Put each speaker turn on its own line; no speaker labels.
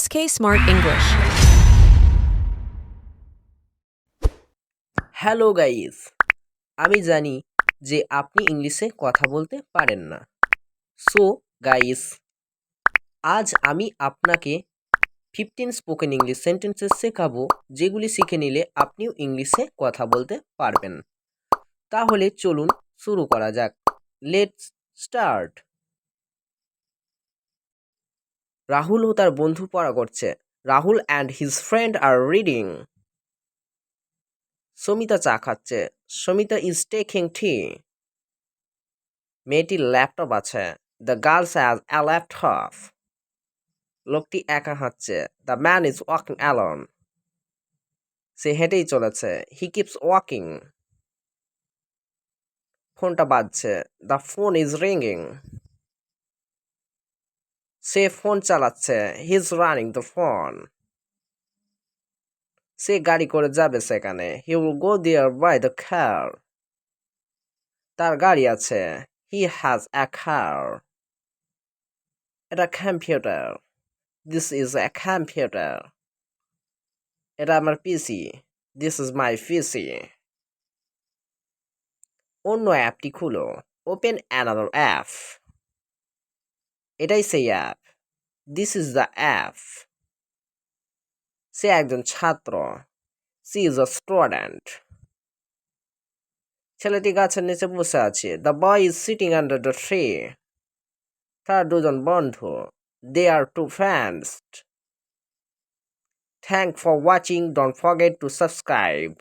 SK Smart English.
Hello guys, আমি জানি যে আপনি ইংলিশে কথা বলতে পারেন না। সো গাইস, আজ আমি আপনাকে 15 স্পোকেন ইংলিশ সেন্টেন্সেস শেখাবো, যেগুলি শিখে নিলে আপনিও ইংলিশে কথা বলতে পারবেন। তাহলে চলুন শুরু করা যাক। Let's start. রাহুল ও তার বন্ধু পড়া করছে। Rahul and his friend are reading. Samita চা খাচ্ছে। Samita is taking tea. মেয়েটির ল্যাপটপ আছে। The girls has a laptop. লোকটি একা হাঁটছে। The man is walking alone. সে হেঁটেই চলেছে। He keeps walking. ফোনটা বাজছে। The phone is ringing. সে ফোন চালাচ্ছে। He is running the phone. সে গাড়ি করে যাবে সেখানে। He will go there by the car. তার গাড়ি আছে। হি হ্যাজ আ কার। এটা computer. This is a computer. এটা আমার পিসি। দিস ইজ মাই পিসি। অন্য অ্যাপটি খুলো। Open another app. এটাই সেই অ্যাপ। This is the app. সে একজন ছাত্র। She is a student. ছেলেটি গাছের নিচে বসে আছে। The boy is sitting under the tree. তার দুজন বন্ধু। They are two friends. Thank for watching, don't forget to subscribe.